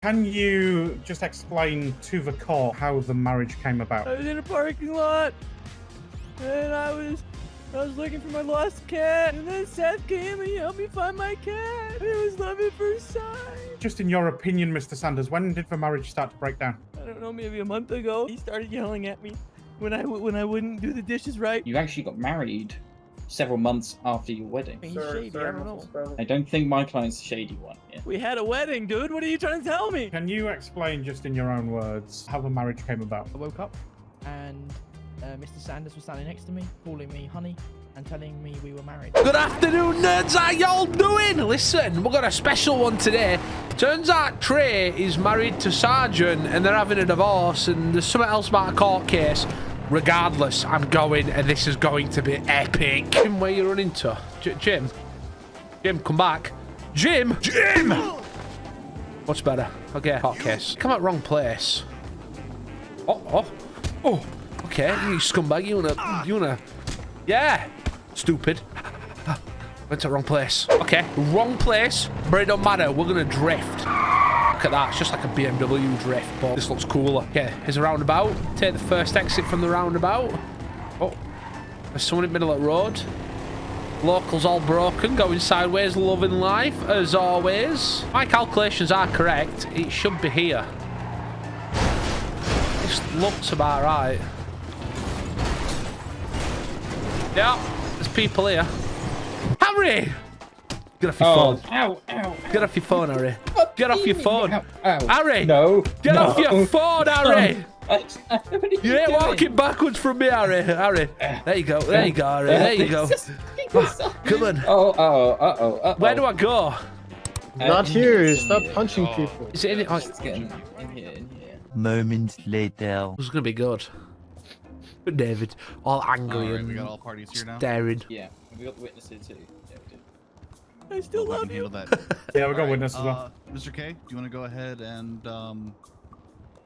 Can you just explain to the court how the marriage came about? I was in a parking lot, and I was looking for my lost cat, and then Seth came and he helped me find my cat. It was love at first sight. Just in your opinion, Mr. Sanders, when did the marriage start to break down? I don't know, maybe a month ago. He started yelling at me when I wouldn't do the dishes right. You actually got married several months after your wedding. He's shady, I don't know. I don't think my client's a shady one. Yeah. We had a wedding, dude. What are you trying to tell me? Can you explain just in your own words how the marriage came about? I woke up and Mr. Sanders was standing next to me, calling me honey and telling me we were married. Good afternoon, nerds. How y'all doing? Listen, we've got a special one today. Turns out Trey is married to Sergeant and they're having a divorce, and there's something else about a court case. Regardless, I'm going, and this is going to be epic. Jim, where you running to? Jim? Jim, come back. Jim! Jim! What's better? Okay, court case. Come out wrong place. Oh. Okay, you scumbag. You wanna... Yeah! Stupid. Went to the wrong place. Okay, wrong place, but it don't matter. We're gonna drift. Look at that. It's just like a BMW drift, but this looks cooler. Okay, here's a roundabout. Take the first exit from the roundabout. Oh, there's someone in the middle of the road. Locals all broken, going sideways, loving life, as always. My calculations are correct. It should be here. This looks about right. Yeah, there's people here. Harry! Get off your phone. Ow, ow. Get off your phone, Harry. Get off your phone. Ow, ow. Harry! No. Get off your phone, Harry! You ain't doing? walking backwards from me, Harry. Harry. There you go. There you go, Harry. There you go. Come on. Uh-oh. Where do I go? Not here. Stop punching people. Is it in it? Let's get in here. Moments later. This is going to be good. But David, all angry Alright, and we got all parties here now. staring. Yeah, we got the witness here too. Yeah, we did. I still We love can you. handle that. Yeah, we got Alright, witness as well. Mr. K, do you want to go ahead and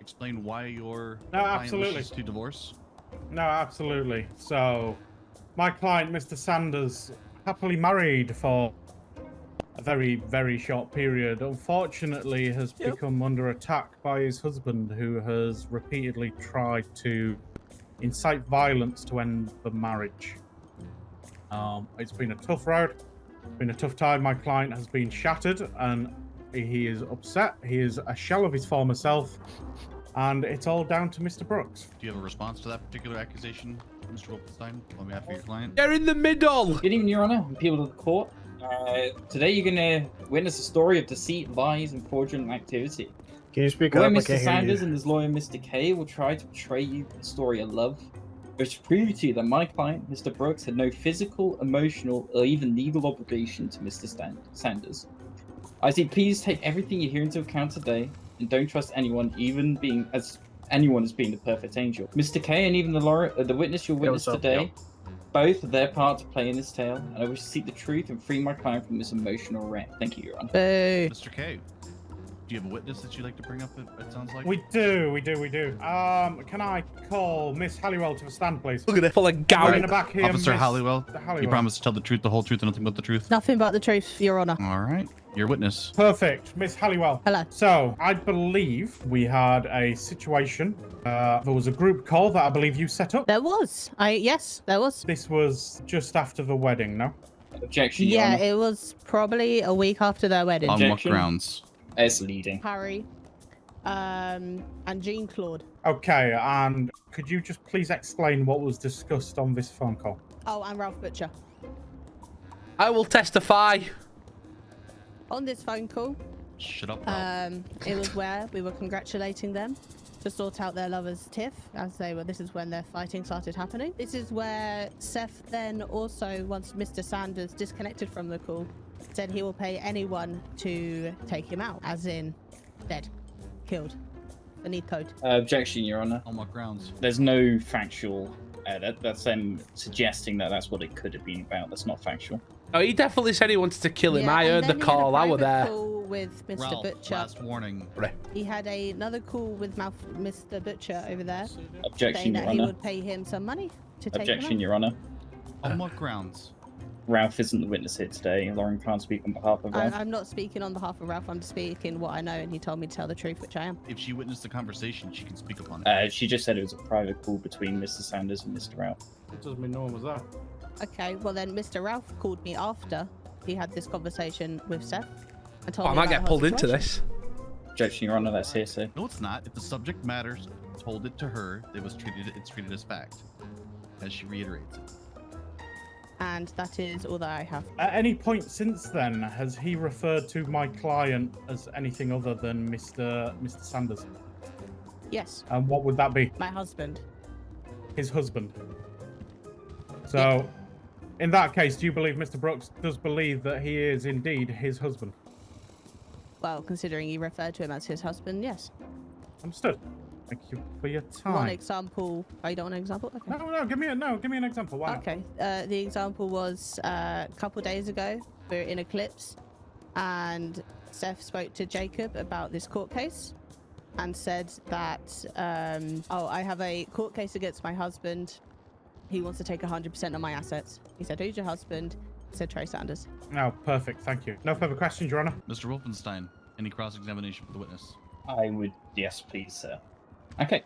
explain why your No, client absolutely. wishes to divorce? No, absolutely. So, my client, Mr. Sanders, happily married for a very, very short period. Unfortunately, has become under attack by his husband, who has repeatedly tried to incite violence to end the marriage. It's been a tough road. It's been a tough time. My client has been shattered, and he is upset. He is a shell of his former self, and it's all down to Mr. Brooks. Do you have a response to that particular accusation, Mr. Wolfenstein, on behalf of your client? They're in the middle. Good evening, Your Honor, and people of the court. Today you're gonna witness a story of deceit, lies, and fraudulent activity. Can you speak Lawyer up? I Mr. can't hear Sanders you. and his lawyer Mr. K will try to portray you a story of love, which proves to you that my client, Mr. Brooks, had no physical, emotional, or even legal obligation to Mr. Sanders. I say please take everything you hear into account today, and don't trust anyone, even as being the perfect angel. Mr. K and even the witness you'll witness what's up? today, both have their part to play in this tale, and I wish to seek the truth and free my client from this emotional wreck. Thank you, Your Honor. Hey. Mr. K, do you have a witness that you'd like to bring up, it sounds like? We do. Can I call Miss Halwell to the stand, please? Look at it. Full of Right in gout. the back here, Officer Miss Halliwell, Halliwell. you promise to tell the truth, the whole truth, and nothing but the truth? Nothing but the truth, Your Honor. All right, your witness. Perfect, Miss Halliwell. Hello. So, I believe we had a situation. There was a group call that I believe you set up. There was. Yes, there was. This was just after the wedding, no? Objection, Your Yeah, Honor. it was probably a week after their wedding. On what Objection. grounds? It's leading. Harry, and Jean Claude. Okay, and could you just please explain what was discussed on this phone call? Oh, and Ralph Butcher. I will testify. On this phone call, Shut up, Ralph. it was where we were congratulating them to sort out their lovers' tiff, as they were. This is when their fighting started happening. This is where Seth then also, once Mr. Sanders disconnected from the call, said he will pay anyone to take him out, as in dead, killed. The need code. Objection, Your Honor. On what grounds? There's no factual. That's them suggesting that that's what it could have been about. That's not factual. Oh, he definitely said he wanted to kill him. Yeah, I and heard the then he had a call. I were private there. Call with Mr. Ralph, Butcher. last warning. He had another call with Mr. Butcher over there, Objection, saying Your that he Honor. would pay him some money to take him Objection, out. Your Honor. On what grounds? Ralph isn't the witness here today. Lauren can't speak on behalf of Ralph. I'm not speaking on behalf of Ralph. I'm speaking what I know, and he told me to tell the truth, which I am. If she witnessed the conversation, she can speak upon it. She just said it was a private call between Mr. Sanders and Mr. Ralph. It doesn't mean no one was there. Okay, well then Mr. Ralph called me after he had this conversation with Seth and told Oh, I me might about get the whole pulled into situation. this. Objection, Your Honor, that's hearsay. No, it's not. If the subject matters told it to her, it's treated as fact, as she reiterates it. And that is all that I have. At any point since then, has he referred to my client as anything other than Mr. Sanders? Yes, And what would that be? my husband. His husband. So, in that case, do you believe Mr. Brooks does believe that he is indeed his husband? Well, considering you referred to him as his husband, yes. Understood. Thank you for your time. One example. Oh, you don't want an example? Okay. No, give me an example. Why not? Okay. The example was a couple days ago. We were in Eclipse, and Seth spoke to Jacob about this court case, and said that, I have a court case against my husband. He wants to take 100% of my assets. He said, "Who's your husband?" I said, "Trey Sanders." No, perfect. Thank you. No further questions, Your Honor. Mr. Wolfenstein, any cross-examination for the witness? I would, yes, please, sir. Okay.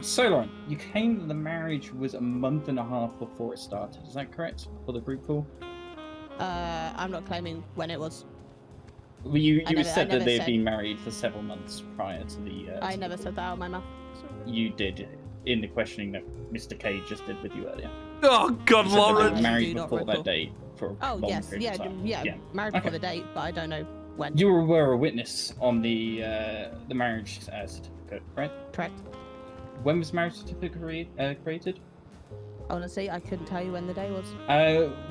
So, Lauren, you claim that the marriage was a month and a half before it started. Is that correct? For the group call? I'm not claiming when it was. Well, you I said that never they'd said. been married for several months prior to the. I never said that out of my mouth. You did in the questioning that Mr. K just did with you earlier. Oh, God, You said that they Lauren. were I married do not before recall. that date for a Oh long yes, period yeah, of time. yeah, married before Okay. the date, but I don't know when. You were a witness on the marriage certificate, right? Correct. When was marriage certificate created? Honestly, I couldn't tell you when the day was.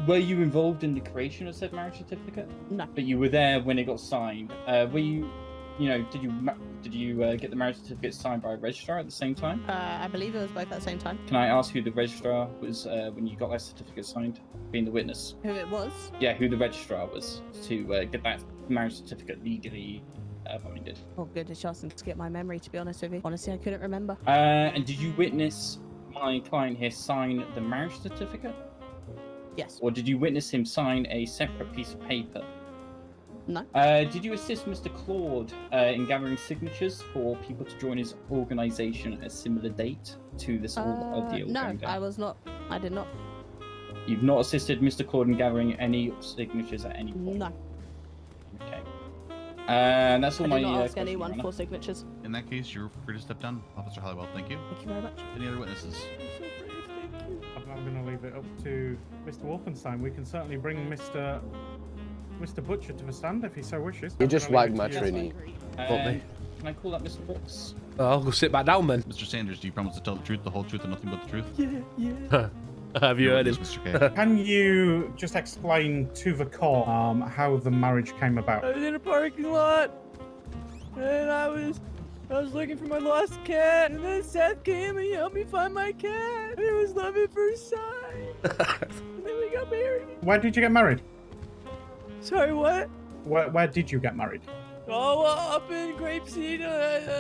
Were you involved in the creation of said marriage certificate? No. But you were there when it got signed. Were you, did you get the marriage certificate signed by a registrar at the same time? I believe it was both at the same time. Can I ask who the registrar was when you got that certificate signed, being the witness? Who it was? Yeah, who the registrar was to get that marriage certificate legally binded. Oh goodness, you asked him to get my memory, to be honest with you. Honestly, I couldn't remember. And did you witness my client here sign the marriage certificate? Yes. Or did you witness him sign a separate piece of paper? No. Did you assist Mr. Claude in gathering signatures for people to join his organization at a similar date to this ordeal No, going down? I was not. I did not. You've not assisted Mr. Claude in gathering any signatures at any point? No. Okay. That's all I my did not ask questions, anyone Your Honor. for signatures. In that case, you're free to step down. Officer Halliwell, thank you. Thank you very much. Any other witnesses? I'm going to leave it up to Mr. Wolfenstein. We can certainly bring Mr. Butcher to the stand if he so wishes. You I'm just gonna leave wagged it my to you. trini. Can I call up Mr. Brooks? I'll go sit back down then. Mr. Sanders, do you promise to tell the truth, the whole truth, and nothing but the truth? Yeah. Have you heard him? Mr. K. Can you just explain to the court how the marriage came about? I was in a parking lot, and I was looking for my lost cat, and then Seth came and he helped me find my cat. And it was love at first sight. And then we got married. Where did you get married? Sorry, what? Where did you get married? Oh, up in Grapeseed,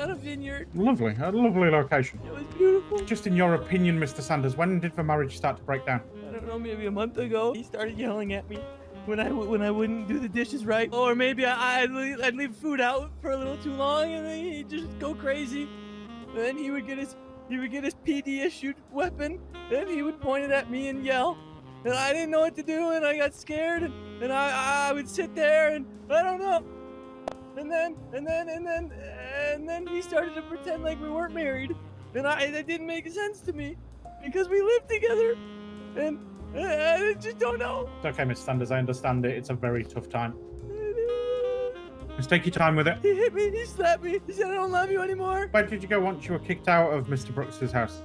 on a vineyard. Lovely, a lovely location. It was beautiful. Just in your opinion, Mr. Sanders, when did the marriage start to break down? I don't know, maybe a month ago, he started yelling at me when I wouldn't do the dishes right, or maybe I'd leave food out for a little too long, and then he'd just go crazy. Then he would get his PD issued weapon, then he would point it at me and yell, and I didn't know what to do, and I got scared, and I would sit there, and I don't know. And then he started to pretend like we weren't married, and that didn't make sense to me because we lived together, and I just don't know. It's okay, Mr. Sanders, I understand it. It's a very tough time. Just take your time with it. He hit me, he slapped me, he said I don't love you anymore. Where did you go once you were kicked out of Mr. Brooks's house?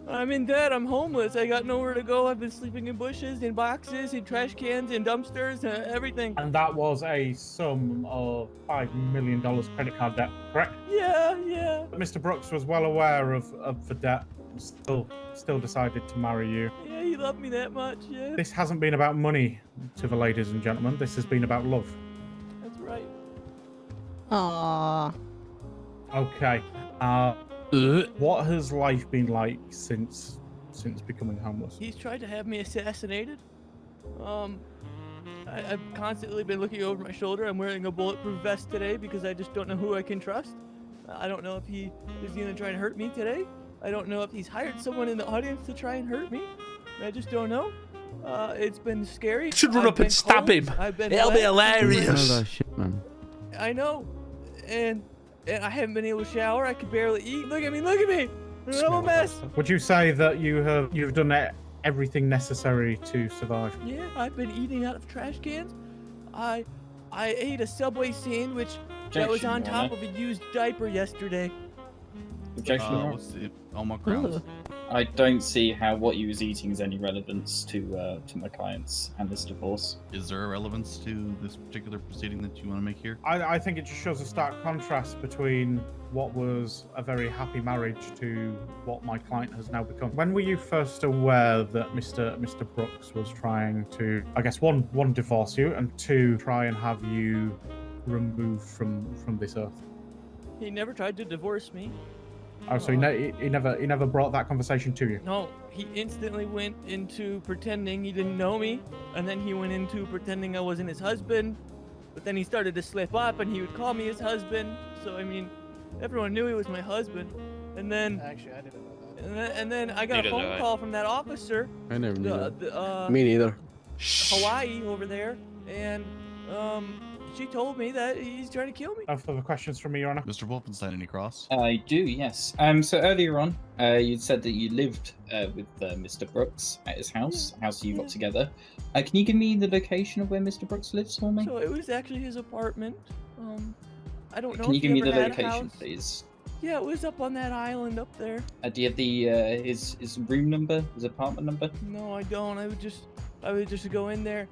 I'm in debt, I'm homeless, I got nowhere to go. I've been sleeping in bushes, in boxes, in trash cans, in dumpsters, everything. And that was a sum of $5 million credit card debt, correct? Yeah. But Mr. Brooks was well aware of the debt, and still decided to marry you. Yeah, he loved me that much, yeah. This hasn't been about money, to the ladies and gentlemen. This has been about love. That's right. Aww. Okay. What has life been like since becoming homeless? He's tried to have me assassinated. I've constantly been looking over my shoulder. I'm wearing a bulletproof vest today because I just don't know who I can trust. I don't know if he is going to try and hurt me today. I don't know if he's hired someone in the audience to try and hurt me. I just don't know. It's been scary. Should run up and stab him. It'll be hilarious. Shit, man. I know. And I haven't been able to shower. I can barely eat. Look at me. Look at me. I'm a mess. Would you say that you've done everything necessary to survive? Yeah, I've been eating out of trash cans. I ate a Subway sandwich that was on top of a used diaper yesterday. Objection, Your Honor. What's the on what grounds? I don't see how what you was eating has any relevance to my clients and this divorce. Is there a relevance to this particular proceeding that you want to make here? I think it just shows a stark contrast between what was a very happy marriage to what my client has now become. When were you first aware that Mr. Brooks was trying to, I guess, one divorce you, and two, try and have you removed from this earth? He never tried to divorce me. Oh, so he never brought that conversation to you? No, he instantly went into pretending he didn't know me, and then he went into pretending I wasn't his husband, but then he started to slip up and he would call me his husband. So, I mean, everyone knew he was my husband. And then... Actually, I didn't know that. And then I got a phone call from that officer. I never knew that. Me neither. Hawaii over there, and she told me that he's trying to kill me. No further questions from me, Your Honor. Mr. Wolfenstein, any cross? I do, yes. So earlier on, you said that you lived with Mr. Brooks at his house, a house you got together. Can you give me the location of where Mr. Brooks lives for me? So it was actually his apartment. I don't know. Can you if give he me the ever had a location, house. please? Yeah, it was up on that island up there. Do you have the his room number, his apartment number? No, I don't. I would just go in there,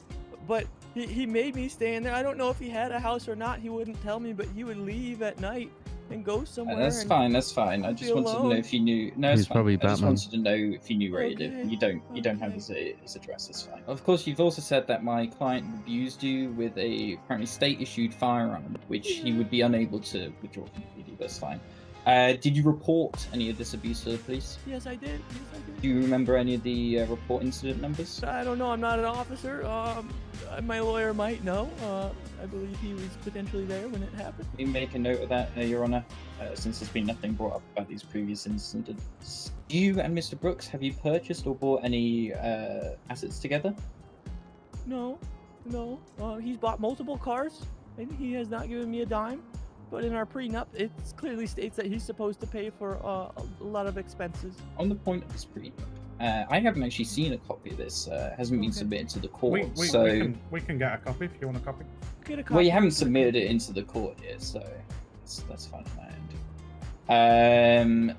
but he made me stay in there. I don't know if he had a house or not. He wouldn't tell me, but he would leave at night and go somewhere. That's fine. That's fine. I just wanted to know if you knew. No, it's He's fine. probably I just Batman. wanted to know if you knew where he lived. You don't have his address. It's fine. Of course, you've also said that my client abused you with a apparently state-issued firearm, which he would be unable to withdraw completely. That's fine. Did you report any of this abuse to the police? Yes, I did. Yes, I did. Do you remember any of the report incident numbers? I don't know. I'm not an officer. My lawyer might know. I believe he was potentially there when it happened. We make a note of that, Your Honor, since there's been nothing brought up about these previous incidents. You and Mr. Brooks, have you purchased or bought any assets together? No. He's bought multiple cars, and he has not given me a dime. But in our prenup, it clearly states that he's supposed to pay for a lot of expenses. On the point of this prenup, I haven't actually seen a copy of this. It hasn't been submitted to the court, we can get a copy if you want a copy. Get a copy. Well, you haven't submitted it into the court yet, so that's fine on my end.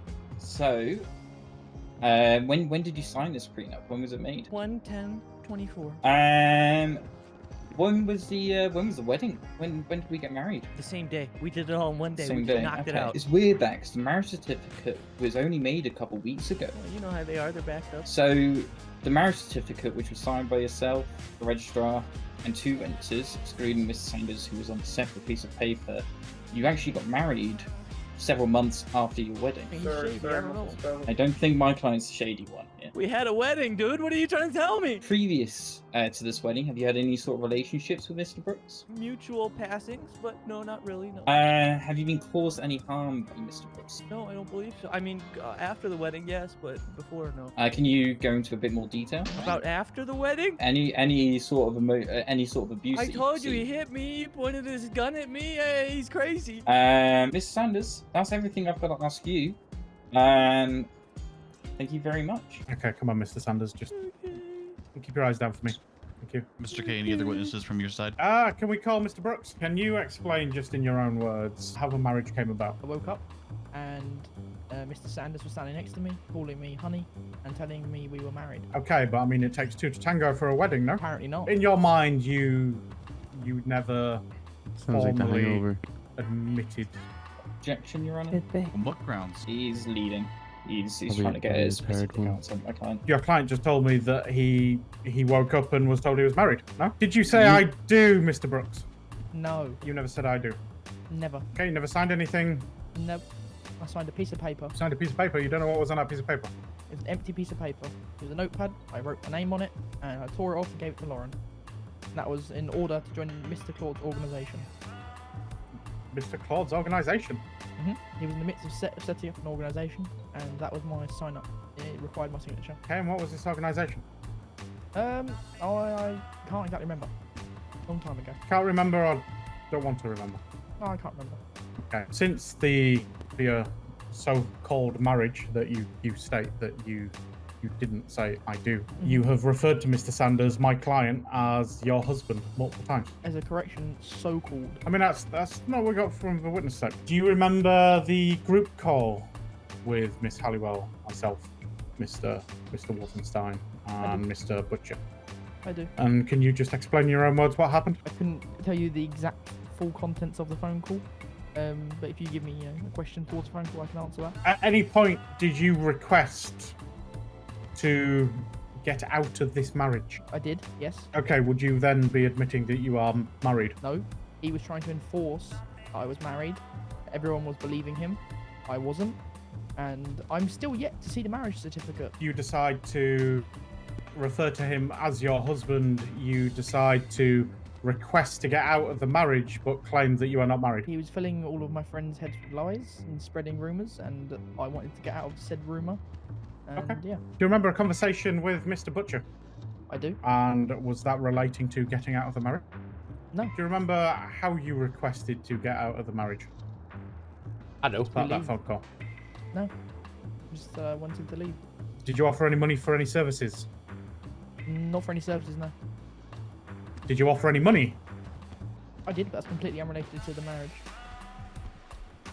When did you sign this prenup? When was it made? 1/10/24. When was the wedding? When did we get married? The same day. We did it all in one day. Same We day. knocked it out. It's weird that because the marriage certificate was only made a couple weeks ago. Well, you know how they are. They're backed up. So the marriage certificate, which was signed by yourself, the registrar, and two witnesses, excluding Mr. Sanders, who was on a separate piece of paper, you actually got married several months after your wedding. He's shady, I don't know. I don't think my client's a shady one here. We had a wedding, dude. What are you trying to tell me? Previous to this wedding, have you had any sort of relationships with Mr. Brooks? Mutual passings, but no, not really. No. Have you been caused any harm by Mr. Brooks? No, I don't believe so. I mean, after the wedding, yes, but before, no. Can you go into a bit more detail? About after the wedding? Any sort of abuse? I that told you've you, he seen? hit me, he pointed his gun at me. He's crazy. Mr. Sanders, that's everything I've got to ask you. Thank you very much. Okay, come on, Mr. Sanders, just keep your eyes down for me. Thank you. Mr. K, any other witnesses from your side? Can we call Mr. Brooks? Can you explain just in your own words how the marriage came about? I woke up and Mr. Sanders was standing next to me, calling me honey and telling me we were married. Okay, but I mean, it takes two to tango for a wedding, no? Apparently not. In your mind, you never Sounds like the formally hangover. admitted. Objection, Your Honor. Could be. On what grounds? He's leading. He's Probably- trying to get probably his a parrot specific one. answer on my client. Your client just told me that he woke up and was told he was married. No? Did you say I do, Mr. Brooks? No, You never said I do. never. Okay, you never signed anything. Nope. I signed a piece of paper. Signed a piece of paper. You don't know what was on that piece of paper. It was an empty piece of paper. It was a notepad. I wrote my name on it, and I tore it off and gave it to Lauren. And that was in order to join Mr. Claude's organisation. Mr. Claude's organisation? He was in the midst of setting up an organisation, and that was my sign-up. It required my signature. Okay, and what was this organisation? I can't exactly remember. Long time ago. Can't remember or don't want to remember? No, I can't remember. Okay. Since the so-called marriage that you state that you didn't say I do, you have referred to Mr. Sanders, my client, as your husband multiple times. As a correction, so-called. I mean, that's not what we got from the witness statement. Do you remember the group call with Miss Halwell, myself, Mr. Wolfenstein, and Mr. Butcher? I do. And can you just explain in your own words what happened? I couldn't tell you the exact full contents of the phone call, but if you give me a question towards the phone call, I can answer that. At any point, did you request to get out of this marriage? I did, yes. Okay, would you then be admitting that you are married? No, he was trying to enforce I was married. Everyone was believing him. I wasn't. And I'm still yet to see the marriage certificate. You decide to refer to him as your husband. You decide to request to get out of the marriage, but claim that you are not married. He was filling all of my friends' heads with lies and spreading rumours, and I wanted to get out of said rumour. And Okay. yeah. Do you remember a conversation with Mr. Butcher? I do. And was that relating to getting out of the marriage? No. Do you remember how you requested to get out of the marriage? I know. About that phone call. No. Just wanted to leave. Did you offer any money for any services? Not for any services, no. Did you offer any money? I did, but that's completely unrelated to the marriage.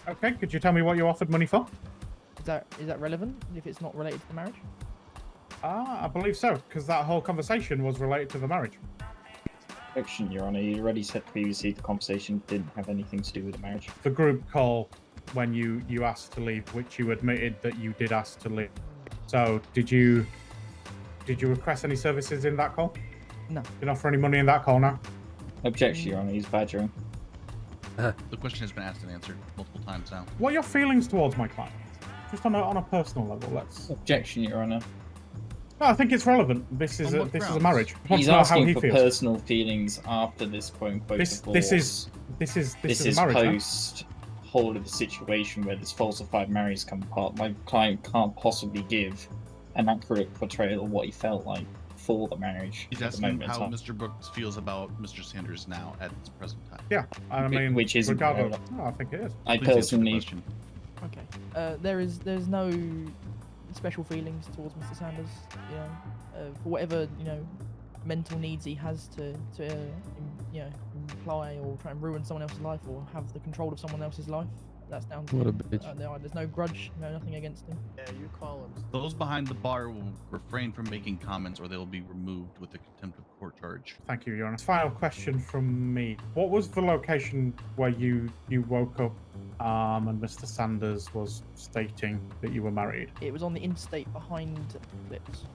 Okay, could you tell me what you offered money for? Is that relevant if it's not related to the marriage? I believe so, because that whole conversation was related to the marriage. Objection, Your Honour. You already said previously the conversation didn't have anything to do with the marriage. The group call when you asked to leave, which you admitted that you did ask to leave. So did you request any services in that call? No. Didn't offer any money in that call now? Objection, Your Honour. He's badgering. The question has been asked and answered multiple times now. What are your feelings towards my client? Just on a personal level, let's. Objection, Your Honour. No, I think it's relevant. This is On a what this is a grounds? marriage. I want He's to know how asking he for feels. personal feelings after this quote-unquote This divorce. is This a is marriage. post whole of the situation where this falsified marriage come apart. My client can't possibly give an accurate portrayal of what he felt like for the marriage. He's at the asking moment in how time. Mr. Brooks feels about Mr. Sanders now at this present time. Yeah, I mean, Which isn't regardless. relevant. No, I think it is. I Please answer the personally, question. Okay. There's no special feelings towards Mr. Sanders. You know, for whatever mental needs he has to imply or try and ruin someone else's life or have the control of someone else's life. That's down to What a him. bitch. There's no grudge, nothing against him. Yeah, you call him. Those behind the bar will refrain from making comments or they will be removed with a contempt of court charge. Thank you, Your Honor. Final question from me. What was the location where you woke up and Mr. Sanders was stating that you were married? It was on the interstate behind Clips.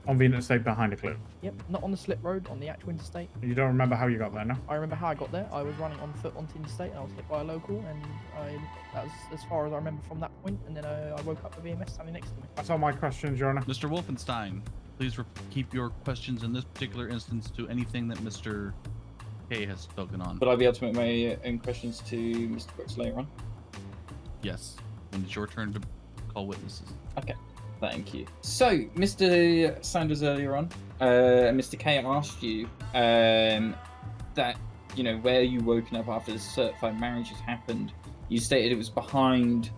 On the interstate behind a cliff. Yep, not on the slip road, on the actual interstate. You don't remember how you got there, no? I remember how I got there. I was running on foot onto the interstate and I was hit by a local, and that was as far as I remember from that point. And then I woke up with EMS standing next to me. That's all my questions, Your Honor. Mr. Wolfenstein, please keep your questions in this particular instance to anything that Mr. K has spoken on. would I be able to make my own questions to Mr. Brooks later on? Yes, when it's your turn to call witnesses. Okay. Thank you. So, Mr. Sanders, earlier on, Mr. K asked you that, where you woken up after the certified marriage has happened. You stated it was behind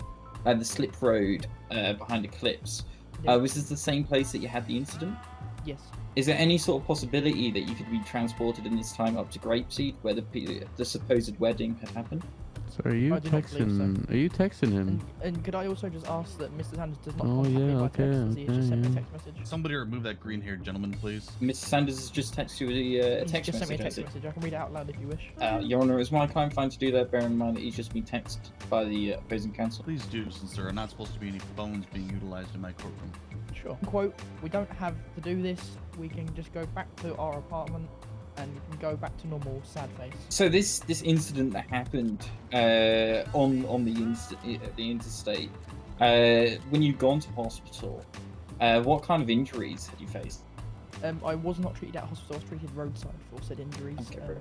the slip road, behind Eclipse. Yeah. Was this the same place that you had the incident? Yes. Is there any sort of possibility that you could be transported in this time up to Grapeseed, where the supposed wedding had happened? So are you I do not believe texting? Are you texting him? And could I also just ask that Mr. Sanders does not Oh, contact me yeah, by okay, text, as he has just sent me a yeah. text message. Somebody remove that green-haired gentleman, please. Mr. Sanders has just texted you a He's text just sent me message. a text has he? message. I can read it out loud if you wish. Your Honour, is my client fine to do that? Bear in mind that he's just been texted by the opposing counsel. Please do, since there are not supposed to be any phones being utilized in my courtroom. Sure. Quote, we don't have to do this. We can just go back to our apartment and we can go back to normal, sad face. So this incident that happened on the interstate, when you'd gone to hospital, What kind of injuries had you faced? I was not treated at hospital. I was treated roadside for said injuries. Okay, bro.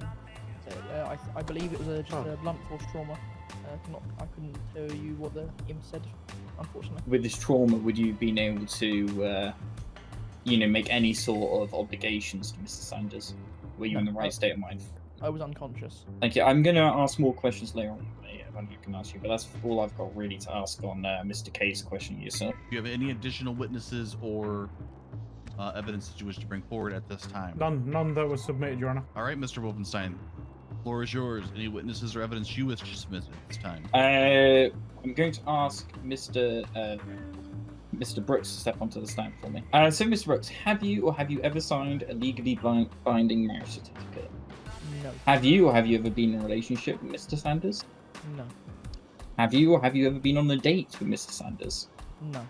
I believe it was just a blunt force trauma. I couldn't tell you what the imp said, unfortunately. With this trauma, would you have been able to, make any sort of obligations to Mr. Sanders? Were you in the right state of mind? I was unconscious. Thank you. I'm going to ask more questions later on. I can ask you, but that's all I've got really to ask on Mr. K's question yourself. Do you have any additional witnesses or evidence that you wish to bring forward at this time? None that was submitted, Your Honor. All right, Mr. Wolfenstein. The floor is yours. Any witnesses or evidence you wish to submit at this time? I'm going to ask Mr. Brooks to step onto the stand for me. So, Mr. Brooks, have you ever signed a legally binding marriage certificate? No. Have you ever been in a relationship with Mr. Sanders? No. Have you ever been on a date with Mr. Sanders? No.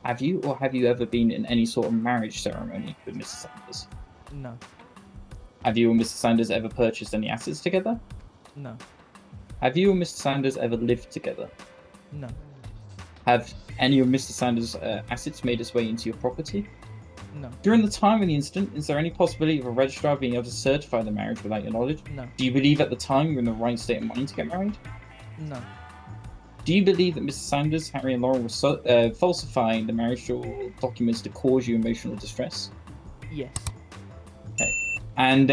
Have you ever been in any sort of marriage ceremony with Mr. Sanders? No. Have you and Mr. Sanders ever purchased any assets together? No. Have you and Mr. Sanders ever lived together? No. Have any of Mr. Sanders' assets made its way into your property? No. During the time of the incident, is there any possibility of a registrar being able to certify the marriage without your knowledge? No. Do you believe at the time you were in the right state of mind to get married? No. Do you believe that Mr. Sanders, Harry, and Lauren were falsifying the marital documents to cause you emotional distress? Yes. Okay. And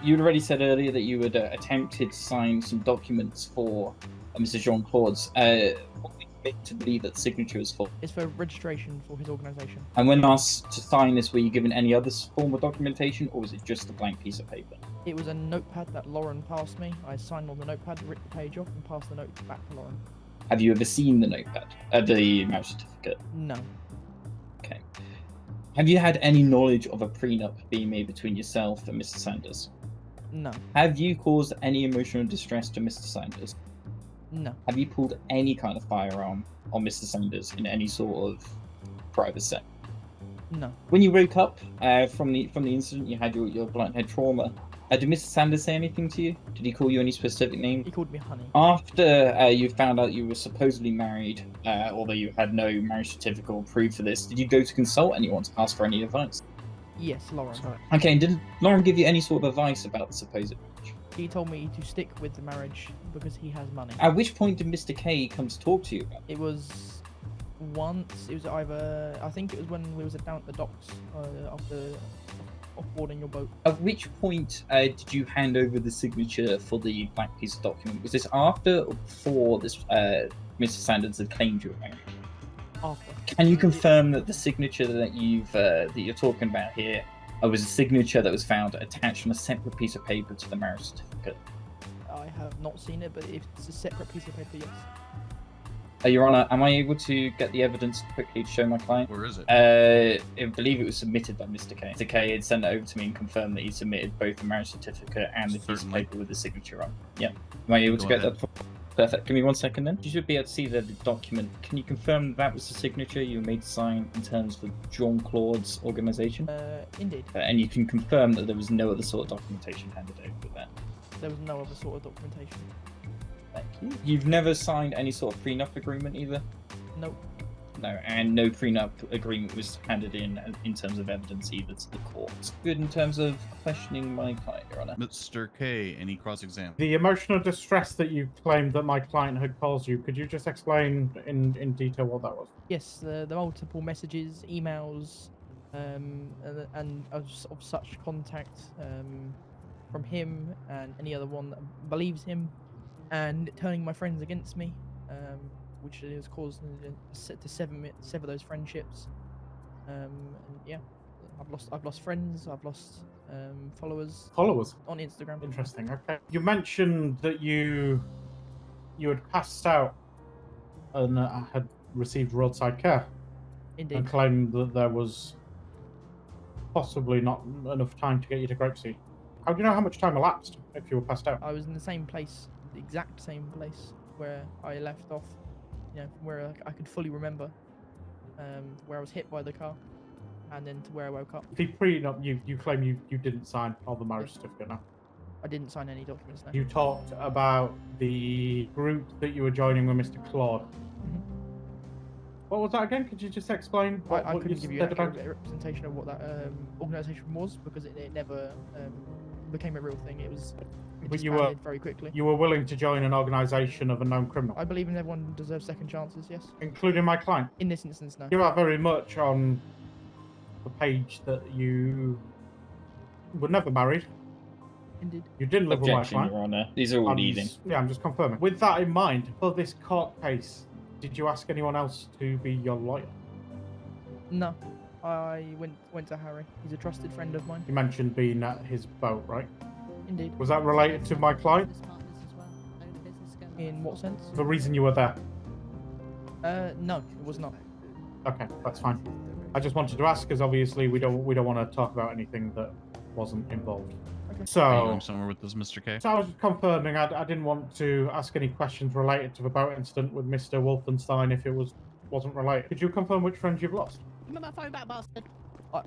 you'd already said earlier that you had attempted to sign some documents for Mr. Jean-Claude's. What would you make to believe that the signature was false? It's for registration for his organisation. And when asked to sign this, were you given any other form of documentation, or was it just a blank piece of paper? It was a notepad that Lauren passed me. I signed on the notepad, ripped the page off, and passed the note back to Lauren. Have you ever seen the notepad? The marriage certificate? No. Okay. Have you had any knowledge of a prenup being made between yourself and Mr. Sanders? No. Have you caused any emotional distress to Mr. Sanders? No. Have you pulled any kind of firearm on Mr. Sanders in any sort of private set? No. When you woke up from the incident, you had your blunt head trauma. Did Mr. Sanders say anything to you? Did he call you any specific name? He called me honey. After you found out you were supposedly married, although you had no marriage certificate or proof for this, did you go to consult anyone to ask for any advice? Yes, Lauren. Okay, and did Lauren give you any sort of advice about the supposed marriage? He told me to stick with the marriage because he has money. At which point did Mr. K come to talk to you about it? It was once. It was either. I think it was when we was down at the docks after offboarding your boat. At which point did you hand over the signature for the blank piece of document? Was this after or before this Mr. Sanders had claimed you were married? After. Can you confirm that the signature that you're talking about here was a signature that was found attached on a separate piece of paper to the marriage certificate? I have not seen it, but if it's a separate piece of paper, yes. Your Honour, am I able to get the evidence quickly to show my client? Where is it? I believe it was submitted by Mr. K. Mr. K had sent it over to me and confirmed that he submitted both the marriage certificate and the piece of Certainly. paper with the signature on. Yeah. Am I able to Go get ahead. that? Perfect. Give me 1 second then. You should be able to see the document. Can you confirm that was the signature you were made to sign in terms of Jean-Claude's organisation? Indeed. And you can confirm that there was no other sort of documentation handed over with that. There was no other sort of documentation. Thank you. You've never signed any sort of prenup agreement either? Nope. No, and no prenup agreement was handed in terms of evidence either to the court. Good in terms of questioning my client, Your Honour. Mr. K, any cross-exam? The emotional distress that you claimed that my client had caused you, could you just explain in detail what that was? Yes, the multiple messages, emails, and of such contact from him and any other one that believes him, and turning my friends against me, which has caused to sever those friendships. And yeah, I've lost friends, I've lost followers. Followers? On Instagram. Interesting. Okay. You mentioned that you had passed out and had received roadside care. Indeed. And claimed that there was possibly not enough time to get you to Grapesea. How do you know how much time elapsed if you were passed out? I was in the same place, the exact same place where I left off, where I could fully remember, where I was hit by the car, and then to where I woke up. The prenup, you claim you didn't sign all the marriage certificate now. I didn't sign any documents now. You talked about the group that you were joining with Mr. Claude. What was that again? Could you just explain I what couldn't you give you an said about accurate representation of what that organisation was because it never became a real thing. It But disbanded very quickly. you were willing to join an organisation of a known criminal, I believe in everyone deserves second chances, yes. including my client. In this instance, no. You are very much on the page that you were never married. Indeed. You didn't live with my Objection, client. Your Honour. These are all leading. Yeah, I'm just confirming. With that in mind, for this court case, did you ask anyone else to be your lawyer? No. I went to Harry. He's a trusted friend of mine. You mentioned being at his boat, right? Indeed. Was that related to my client? In what sense? The reason you were there? No, it was not. Okay, that's fine. I just wanted to ask because obviously we don't want to talk about anything that wasn't involved. Okay. Are you So, going somewhere with this, Mr. K? I was confirming. I didn't want to ask any questions related to the boat incident with Mr. Wolfenstein if it wasn't related. Could you confirm which friends you've lost? Give me my phone back, bastard.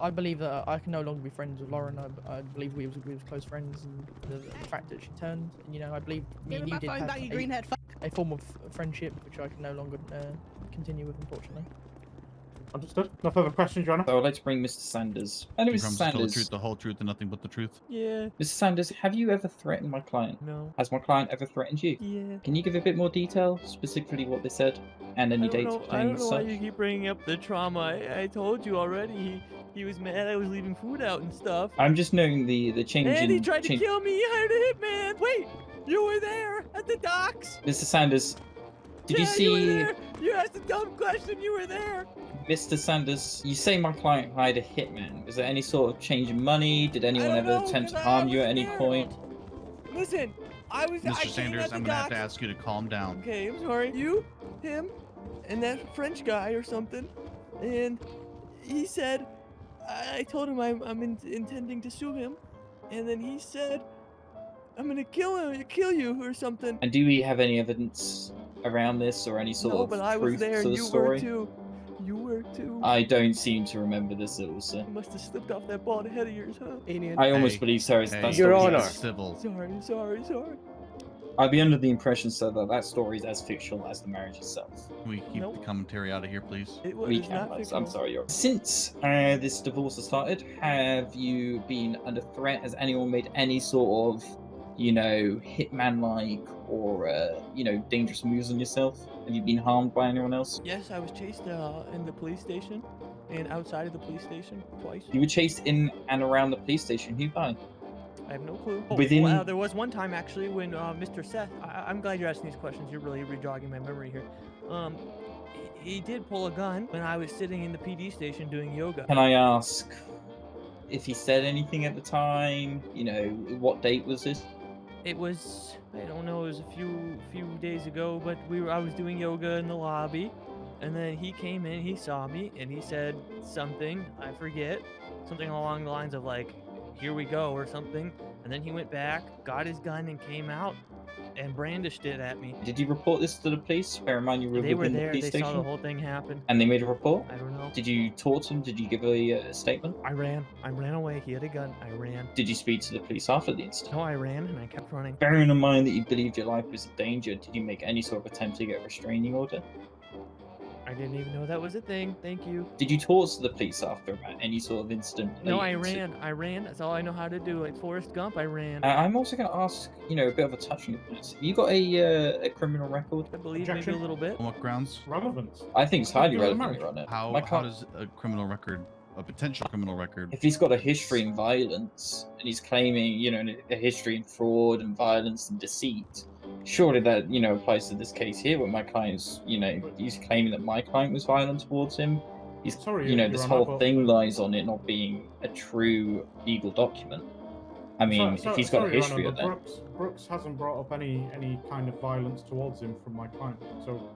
I believe that I can no longer be friends with Lauren. I believe we was close friends, and the fact that she turned, and, I believe me Give and me you my did phone have back, you greenhead fuck. a form of friendship, which I can no longer continue with, unfortunately. Understood. No further questions, Your Honor? So I'd like to bring Mr. Sanders. Hello, You Mr. promise to tell the Sanders. truth, the whole truth, and nothing but the truth? Yeah. Mr. Sanders, have you ever threatened my client? No. Has my client ever threatened you? Yeah. Can you give a bit more detail, specifically what they said, and any dates I pertaining don't to know why such? you keep bringing up the trauma. I told you already. He was mad I was leaving food out and stuff. I'm just knowing the change in... And he tried to change- kill me. He hired a hitman. Wait, you were there at the docks. Mr. Sanders, did you Yeah, see... You were there. You asked a dumb question. You were there. Mr. Sanders, you say my client hired a hitman. Was there any sort of change in money? Did anyone I ever don't know, attempt to 'cause harm I you at was any there. point? Listen, I came Mr. at Sanders, the I'm gonna have to docks. ask you to calm down. Okay, I'm sorry. You, him, and that French guy or something. And he said, I told him I'm intending to sue him. And then he said, I'm gonna kill you or something. And do we have any evidence around this or any sort No, of but I truth was there to and the you story? were too. You were too. I don't seem to remember this at all, sir. You must have slipped off that bald head of yours, huh? I almost Hey, believe so. Hey, That Your story's Honor. as- Civil. Sorry. I'd be under the impression, sir, that story's as fictional as the marriage itself. Can we keep Nope. the commentary out of here, please? It was We it's can, not lads. fictional. I'm sorry, Your Honor. Since this divorce has started, have you been under threat? Has anyone made any sort of, hitman-like or, dangerous moves on yourself? Have you been harmed by anyone else? Yes, I was chased in the police station and outside of the police station twice. You were chased in and around the police station. Who by? I have no clue. Oh, Within- well, there was one time actually when Mr. Seth. I'm glad you're asking these questions. You're really rejogging my memory here. He did pull a gun when I was sitting in the PD station doing yoga. Can I ask if he said anything at the time? What date was this? It was, I don't know, it was a few days ago, but I was doing yoga in the lobby, and then he came in, he saw me, and he said something, I forget, something along the lines of like, here we go, or something, and then he went back, got his gun, and came out, and brandished it at me. Did you report this to the police? Bear in mind you were They were within the there, police they saw the station. whole thing happen. And they made a report? I don't know. Did you talk to them? Did you give a statement? I ran away, he had a gun, I ran. Did you speak to the police after the incident? No, I ran, and I kept running. Bearing in mind that you believed your life was in danger, did you make any sort of attempt to get a restraining order? I didn't even know that was a thing, thank you. Did you talk to the police after about any sort of incident? No, I related to- ran, that's all I know how to do, like Forrest Gump, I ran. I'm also going to ask, a bit of a touching point. Have you got a criminal record? I believe maybe Objection. a little bit. On what grounds? Relevance. I think it's highly You're the relevant, marriage. Your Honor. How My how client- does a criminal record, a potential criminal record, If he's got a history in violence and he's claiming, a history in fraud and violence and deceit, surely that, applies to this case here where my client's, he's claiming that my client was violent towards him. He's, Sorry, Your this Honor, whole but- thing lies on it not being a true legal document. I mean, if he's got a sorry, Your history Honor, of that. but Brooks hasn't brought up any kind of violence towards him from my client. So,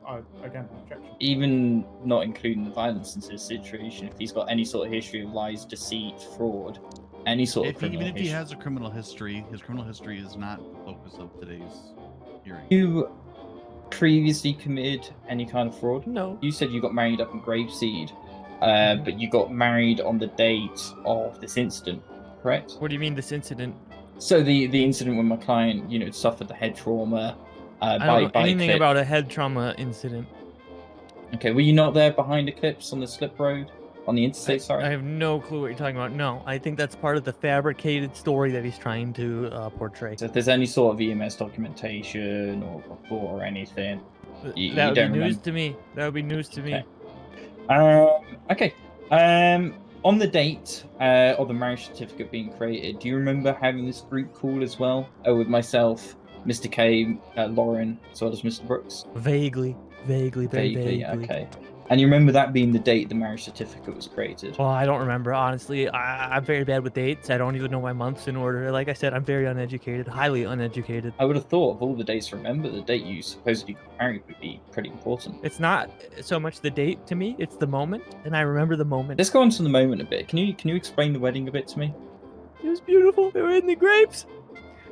again, objection. Even not including the violence into the situation, if he's got any sort of history of lies, deceit, fraud, any sort of criminal even if he history. has a criminal history, his criminal history is not the focus of today's hearing. You previously committed any kind of fraud? No. You said you got married up in Grapeseed, but you got married on the date of this incident, correct? What do you mean this incident? So the incident when my client, suffered the head trauma I by don't know bike anything fit. about a head trauma incident. Okay, were you not there behind Eclipse on the slip road? On the interstate, sorry? I have no clue what you're talking about. No, I think that's part of the fabricated story that he's trying to portray. So if there's any sort of EMS documentation or report or anything, you That would be don't news remember? to me. That would be news to me. Okay. On the date of the marriage certificate being created, do you remember having this group call as well? With myself, Mr. K, Lauren, as well as Mr. Brooks? Vaguely, very vaguely. Okay. And you remember that being the date the marriage certificate was created? Well, I don't remember, honestly. I'm very bad with dates. I don't even know my months in order. Like I said, I'm very uneducated, highly uneducated. I would have thought of all the dates to remember, the date you supposedly got married would be pretty important. It's not so much the date to me, it's the moment, and I remember the moment. Let's go on to the moment a bit. Can you explain the wedding a bit to me? It was beautiful. They were in the grapes,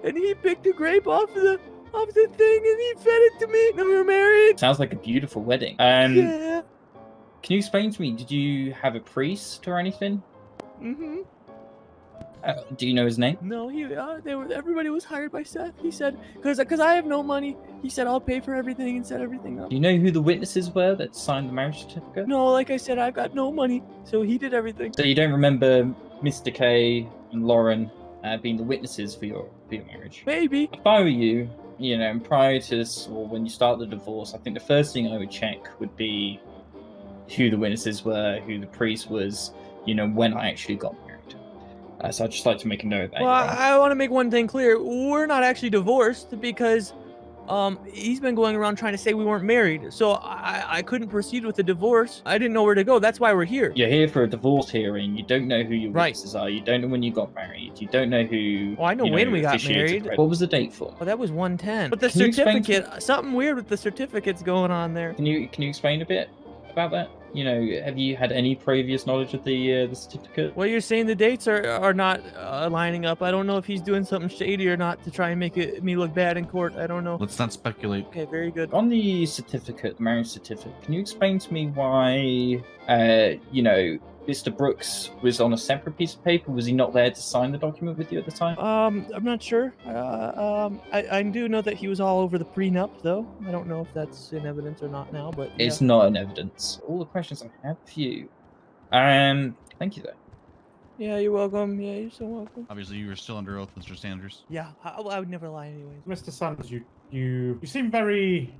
and he picked a grape off the thing, and he fed it to me, and we were married. Sounds like a beautiful wedding. Yeah. Can you explain to me, did you have a priest or anything? Mm-hmm. Do you know his name? No, everybody was hired by Seth. He said, because I have no money, he said, I'll pay for everything and set everything up. Do you know who the witnesses were that signed the marriage certificate? No, like I said, I've got no money, so he did everything. So you don't remember Mr. K and Lauren being the witnesses for your marriage? Maybe. If I were you, and prior to this, or when you start the divorce, I think the first thing I would check would be who the witnesses were, who the priest was, when I actually got married. So I'd just like to make a note of that. Well, I want to make one thing clear. We're not actually divorced because he's been going around trying to say we weren't married. So I couldn't proceed with the divorce. I didn't know where to go. That's why we're here. You're here for a divorce hearing. You don't know who your witnesses are. You don't know when you got married. You don't know who. Well, I know when we got officiated. married. What was the date for? Well, that was 110. But the Can you explain certificate, something weird with the certificates going on there. Can you explain a bit about that? Have you had any previous knowledge of the certificate? Well, you're saying the dates are not lining up. I don't know if he's doing something shady or not to try and make me look bad in court. I don't know. Let's not speculate. Okay, very good. On the certificate, the marriage certificate, can you explain to me why, Mr. Brooks was on a separate piece of paper? Was he not there to sign the document with you at the time? I'm not sure. I do know that he was all over the prenup, though. I don't know if that's in evidence or not now, but It's not in evidence. All the questions I have for you. Thank you, though. Yeah, you're welcome. Yeah, you're so welcome. Obviously, you were still under oath, Mr. Sanders. Yeah, I would never lie anyways. Mr. Sanders, you seem very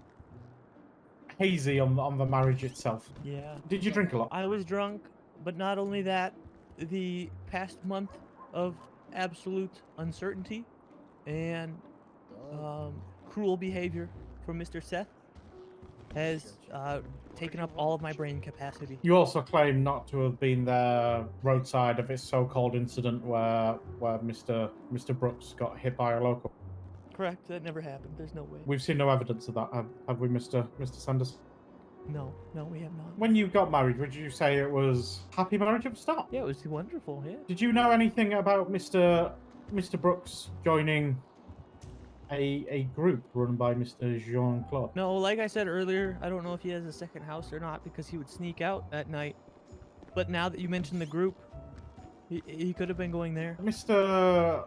hazy on the marriage itself. Yeah. Did you drink a lot? I was drunk, but not only that, the past month of absolute uncertainty and cruel behavior from Mr. Seth has taken up all of my brain capacity. You also claim not to have been there roadside of this so-called incident where Mr. Brooks got hit by a local. Correct. That never happened. There's no way. We've seen no evidence of that, have we, Mr. Sanders? No, we have not. When you got married, would you say it was happy marriage at the start? Yeah, it was wonderful. Yeah. Did you know anything about Mr. Brooks joining a group run by Mr. Jean-Claude? No, like I said earlier, I don't know if he has a second house or not because he would sneak out at night. But now that you mentioned the group, he could have been going there. Mr.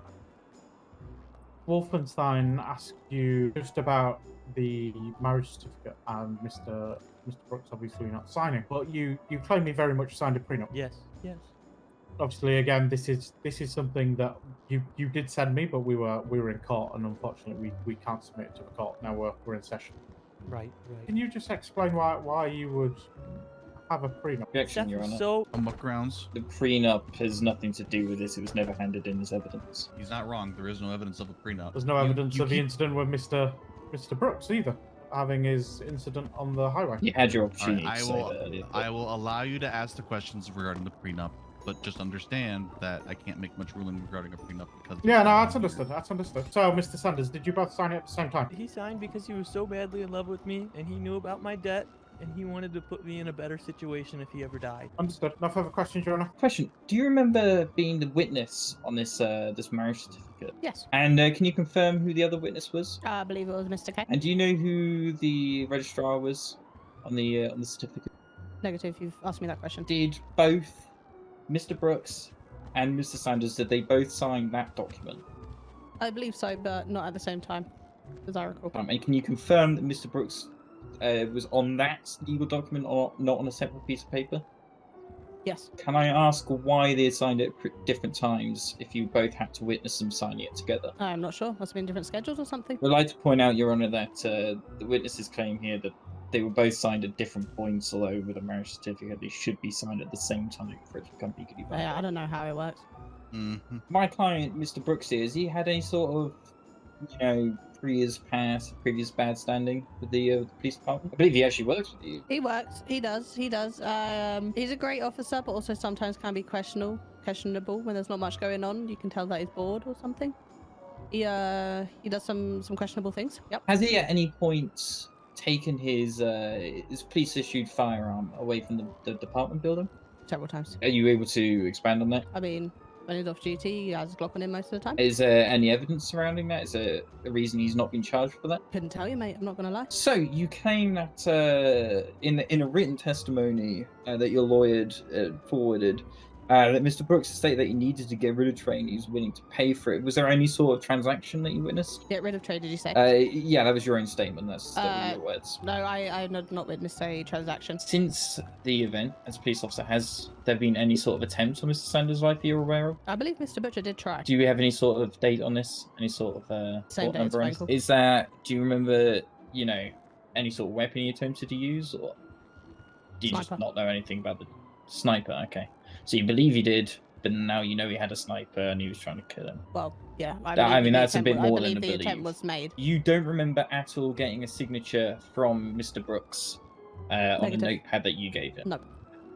Wolfenstein asked you just about the marriage certificate and Mr. Brooks obviously not signing, but you claim he very much signed a prenup. Yes. Obviously, again, this is something that you did send me, but we were in court, and unfortunately we can't submit it to the court. Now we're in session. Right. Can you just explain why you would have a prenup? Objection, Your Honor. So On what grounds? The prenup has nothing to do with this. It was never handed in as evidence. He's not wrong. There is no evidence of a prenup. There's no evidence of the incident with Mr. Brooks either, having his incident on the highway. You had your All right, opportunity to say that earlier. I will allow you to ask the questions regarding the prenup, but just understand that I can't make much ruling regarding a prenup because. Yeah, no, that's understood. So, Mr. Sanders, did you both sign it at the same time? he signed because he was so badly in love with me, and he knew about my debt, and he wanted to put me in a better situation if he ever died. Understood. No further questions, Your Honor. Question: do you remember being the witness on this this marriage certificate? Yes. And can you confirm who the other witness was? I believe it was Mr. K. And do you know who the registrar was on the certificate? Negative, you've asked me that question. Did both Mr. Brooks and Mr. Sanders, did they both sign that document? I believe so, but not at the same time, as I recall. And can you confirm that Mr. Brooks was on that legal document or not on a separate piece of paper? Yes. Can I ask why they signed it at different times if you both had to witness them signing it together? I'm not sure. Must have been different schedules or something. I'd like to point out, Your Honour, that the witnesses claim here that they were both signed at different points, although with a marriage certificate they should be signed at the same time for it to become legally valid. Yeah, I don't know how it works. Mm-hmm. My client, Mr. Brooks, here, has he had any sort of, previous bad standing with the police department? I believe he actually works with you. He works. He does. He's a great officer, but also sometimes can be questionable when there's not much going on. You can tell that he's bored or something. He does some questionable things. Yep. Has he at any point taken his police issued firearm away from the department building? Several times. Are you able to expand on that? I mean, when he's off duty, he has a Glock on him most of the time. Is there any evidence surrounding that? Is there a reason he's not been charged for that? Couldn't tell you, mate. I'm not gonna lie. So you claim that in a written testimony that your lawyer forwarded, that Mr. Brooks stated that he needed to get rid of Trey and he was willing to pay for it. Was there any sort of transaction that you witnessed? Get rid of Trey, did you say? Yeah, that was your own statement. That's your words. No, I have not witnessed a transaction. Since the event, as a police officer, has there been any sort of attempt on Mr. Sanders' life you're aware of? I believe Mr. Butcher did try. Do you have any sort of date on this? Any sort of Same day as number? Frankel. Is that? Do you remember? Any sort of weapon you attempted to use, or do you Sniper. just not know anything about the sniper? Okay, so you believe he did, but now you know he had a sniper and he was trying to kill him. Well, yeah. I mean, that's a bit more than a I believe the attempt believe. was made. You don't remember at all getting a signature from Mr. Brooks on the Negative. notepad that you gave him? No.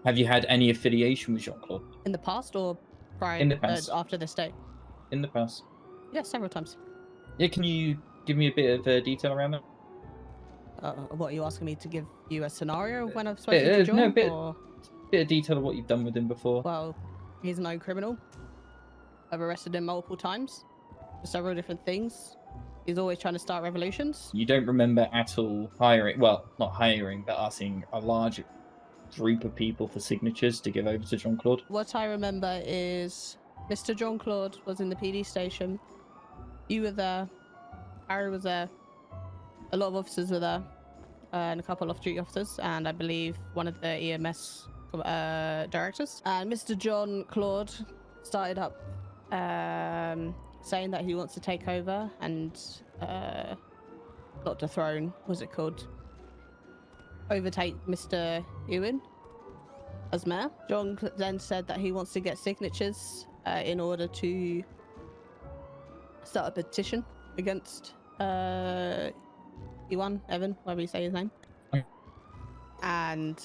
Have you had any affiliation with Jean-Claude In the past or prior? In the past. After this date? in the past? Yes, several times. Yeah, can you give me a bit of detail around that? What are you asking me to give you a scenario of when I've spoken to John? no, bit- or... Bit of detail of what you've done with him before. Well, he's a known criminal. I've arrested him multiple times for several different things. He's always trying to start revolutions. You don't remember at all not hiring, but asking a large group of people for signatures to give over to Jean-Claude? What I remember is Mr. Jean-Claude was in the PD station. You were there. Harry was there. A lot of officers were there. And a couple of off-duty officers. And I believe one of the EMS directors. And Mr. Jean-Claude started up saying that he wants to take over and not dethrone, what's it called? Overtake Mr. Ewan as mayor. John then said that he wants to get signatures in order to start a petition against Ewan, Evan, whatever you say his name. Okay. And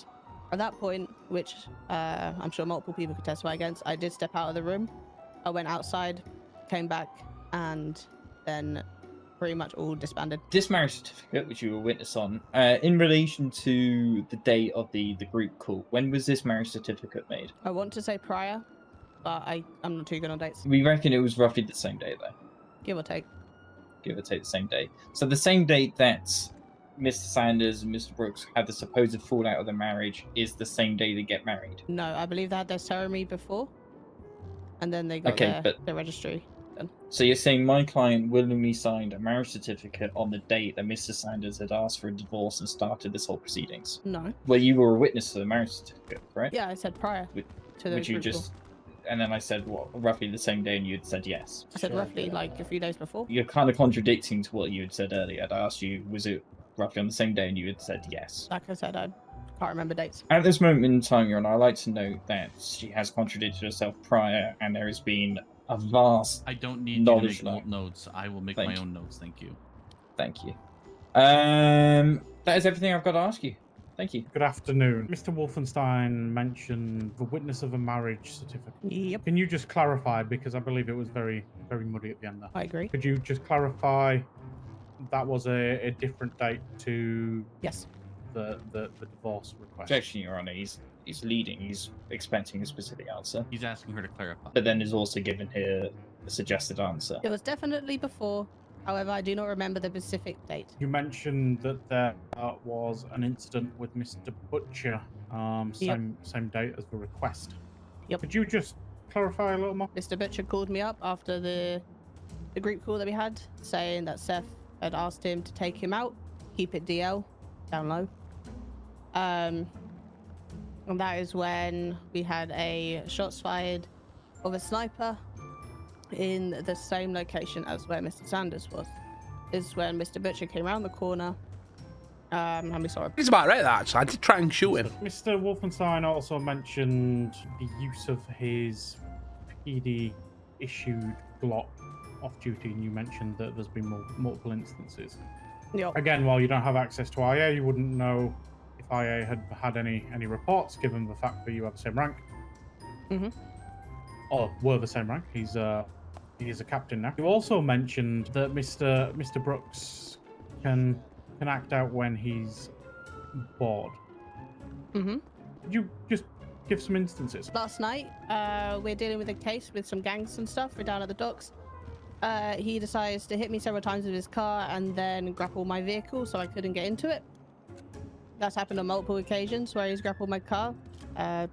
at that point, which I'm sure multiple people could testify against, I did step out of the room. I went outside, came back, and then pretty much all disbanded. This marriage certificate, which you were witness on, in relation to the date of the group call, when was this marriage certificate made? I want to say prior, but I'm not too good on dates. We reckon it was roughly the same day, though. Give or take. Give or take the same day. So the same date that Mr. Sanders and Mr. Brooks had the supposed fallout of the marriage is the same day they get married. No, I believe they had their ceremony before, and then they got Okay, their registry done. So you're saying my client willingly signed a marriage certificate on the date that Mr. Sanders had asked for a divorce and started this whole proceedings? No. Well, you were a witness to the marriage certificate, right? Yeah, I said prior to the Which you group call. just... And then I said, what, roughly the same day, and you had said yes. I said roughly like a few days before. You're kind of contradicting to what you had said earlier. I asked you, was it roughly on the same day, and you had said yes. Like I said, I can't remember dates. At this moment in time, Your Honor, I'd like to note that she has contradicted herself prior, and there has been a vast I don't need you to knowledge make lack. notes. I will make Thank my you. own notes. Thank you. Thank you. That is everything I've got to ask you. Thank you. Good afternoon. Mr. Wolfenstein mentioned the witness of a marriage certificate. Yep, Can you just clarify, because I believe it was very, very muddy at the end there. I agree. Could you just clarify that was a different date to Yes. the divorce request? Objection, Your Honor. He's leading. He's expecting a specific answer, He's asking her to clarify. but then is also giving her a suggested answer. It was definitely before. However, I do not remember the specific date. You mentioned that there was an incident with Mr. Butcher, same date as the request. Yep. Could you just clarify a little more? Mr. Butcher called me up after the group call that we had, saying that Seth had asked him to take him out, keep it DL, down low. And that is when we had a shots fired of a sniper in the same location as where Mr. Sanders was. This is when Mr. Butcher came around the corner, and we saw him. It's about right, that actually. I did try and shoot him. Mr. Wolfenstein also mentioned the use of his PD-issued Glock off-duty, and you mentioned that there's been multiple instances. Yep. Again, while you don't have access to IA, you wouldn't know if IA had any reports, given the fact that you have the same rank. Mm-hmm. Or were the same rank. He is a captain now. You also mentioned that Mr. Brooks can act out when he's bored. Mm-hmm. Could you just give some instances? Last night, we're dealing with a case with some gangs and stuff. We're down at the docks. He decides to hit me several times with his car and then grapple my vehicle so I couldn't get into it. That's happened on multiple occasions where he's grappled my car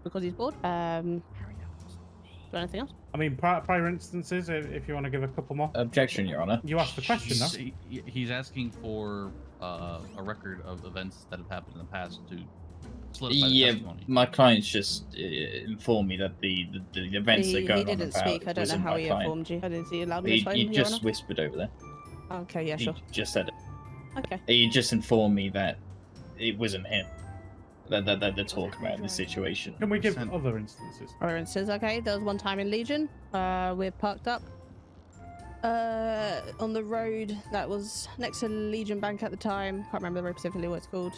because he's bored. Do anything else? I mean, prior instances, if you want to give a couple more. Objection, Your Honor. You asked the question, though. He's asking for a record of events that have happened in the past to solidify the testimony. My client's just informed me that the events that are going on about. He didn't speak. I don't know how he informed you. I didn't see you loud on his phone, He Your just Honor? whispered over there. Okay, yeah, sure. He just said it. Okay. He just informed me that it wasn't him that they're talking about in this situation. Can we give other instances? For instance, okay, there was one time in Legion, we're parked up on the road that was next to Legion Bank at the time. Can't remember very specifically what it's called.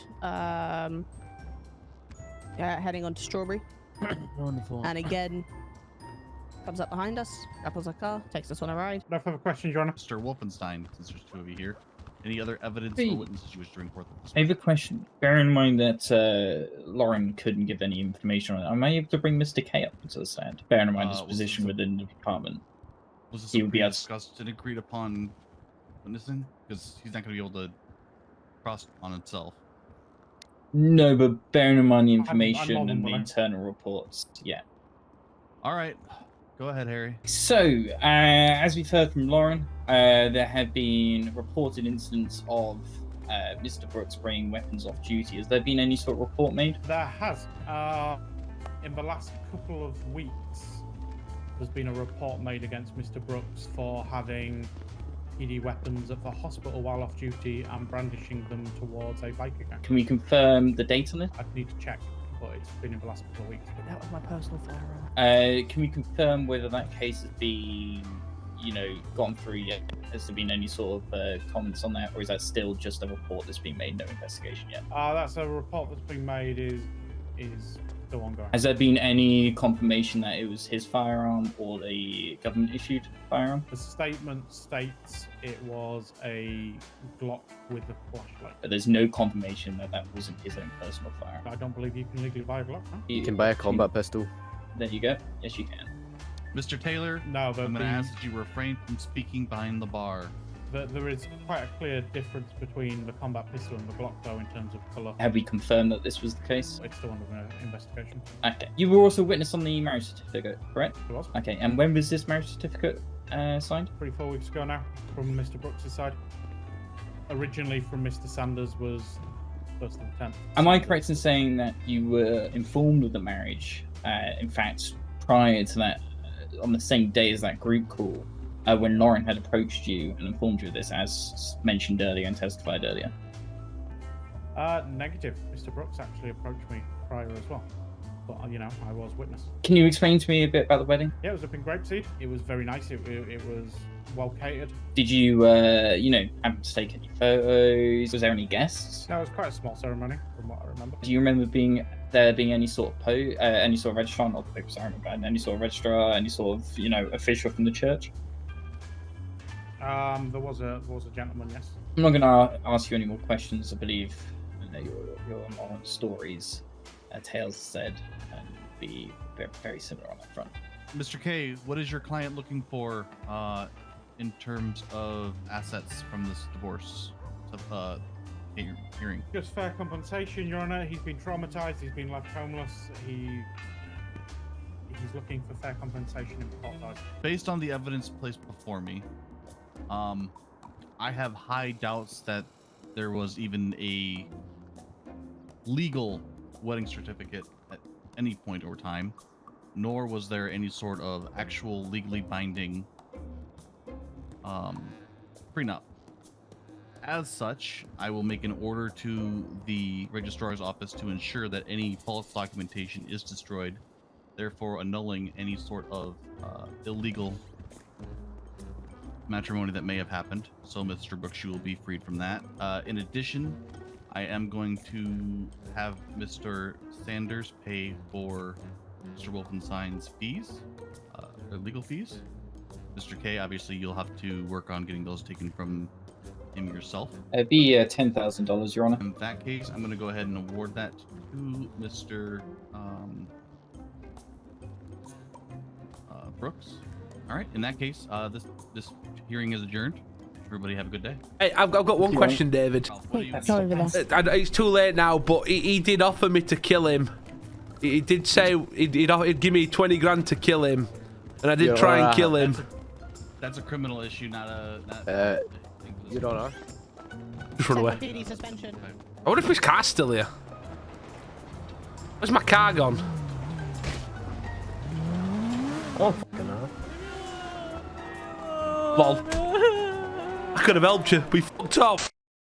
Heading on to Strawberry. Wonderful. And again, comes up behind us, grapples our car, takes us on a ride. No further questions, Your Honor. Mr. Wolfenstein, since there's two of you here, any other evidence Hey. or witnesses you wish to bring forth? I have a question. Bear in mind that Lauren couldn't give any information on it. Am I able to bring Mr. K up into the stand? Bearing in mind his Was position this within the department. Was this He would be something able to- discussed and agreed upon witnessing? Because he's not going to be able to cross on himself. No, but bearing in mind the I'm information more than and the willing. internal reports, yeah. All right, go ahead, Harry. So, as we've heard from Lauren, there have been reported incidents of Mr. Brooks bringing weapons off duty. Has there been any sort of report made? There has. In the last couple of weeks, there's been a report made against Mr. Brooks for having PD weapons at the hospital while off duty and brandishing them towards a biker gang. Can we confirm the date on it? I'd need to check, but it's been in the last couple of weeks. That was my personal firearm. Can we confirm whether that case has been, gone through yet? Has there been any sort of comments on that, or is that still just a report that's been made, no investigation yet? That's a report that's been made is still ongoing. Has there been any confirmation that it was his firearm or the government-issued firearm? The statement states it was a Glock with a flashlight. But there's no confirmation that that wasn't his own personal firearm. I don't believe you can legally buy a Glock, no? You can buy a combat pistol. There you go. Yes, you can. Mr. Taylor, No, but I'm going to ask that you refrain from speaking behind the bar. there is quite a clear difference between the combat pistol and the Glock, though, in terms of colour. Have we confirmed that this was the case? It's still under investigation. Okay. You were also witness on the marriage certificate, correct? It was Okay. And when was this marriage certificate signed? 3-4 weeks ago now, from Mr. Brooks' side. Originally from Mr. Sanders was 1st of the 10th. Am I correct in saying that you were informed of the marriage, in fact, prior to that, on the same day as that group call, when Lauren had approached you and informed you of this, as mentioned earlier and testified earlier? Negative. Mr. Brooks actually approached me prior as well. But, I was witness. Can you explain to me a bit about the wedding? Yeah, it was up in Grapeseed. It was very nice. It was well catered. Did you, have to take any photos? Was there any guests? No, it was quite a small ceremony, from what I remember. Do you remember there being any sort of any sort of registrar, not the sorry, any sort of registrar, any sort of official from the church? There was a gentleman, yes. I'm not going to ask you any more questions. I believe your moral stories, tales said, and be very, very similar on that front. Mr. K, what is your client looking for in terms of assets from this divorce hearing? Just fair compensation, Your Honour. He's been traumatised. He's been left homeless. He's looking for fair compensation in court size. Based on the evidence placed before me, I have high doubts that there was even a legal wedding certificate at any point over time, nor was there any sort of actual legally binding prenup. As such, I will make an order to the registrar's office to ensure that any false documentation is destroyed, therefore annulling any sort of illegal matrimony that may have happened. So Mr. Brooks, you will be freed from that. In addition, I am going to have Mr. Sanders pay for Mr. Wolfenstein's fees, or legal fees. Mr. K, obviously you'll have to work on getting those taken from him yourself. It'd be $10,000, Your Honor. In that case, I'm going to go ahead and award that to Mr. Brooks. All right. In that case, this hearing is adjourned. Everybody have a good day. Hey, I've got one question, David. Go over there. It's too late now, but he did offer me to kill him. He did say he'd give me 20 grand to kill him, and I did try and kill him. That's a criminal issue, not a. You don't know. Just run away. PD suspension. I wonder if his car's still here. Where's my car gone? Oh, fucking hell. Lol. I could have helped you. We fucked up.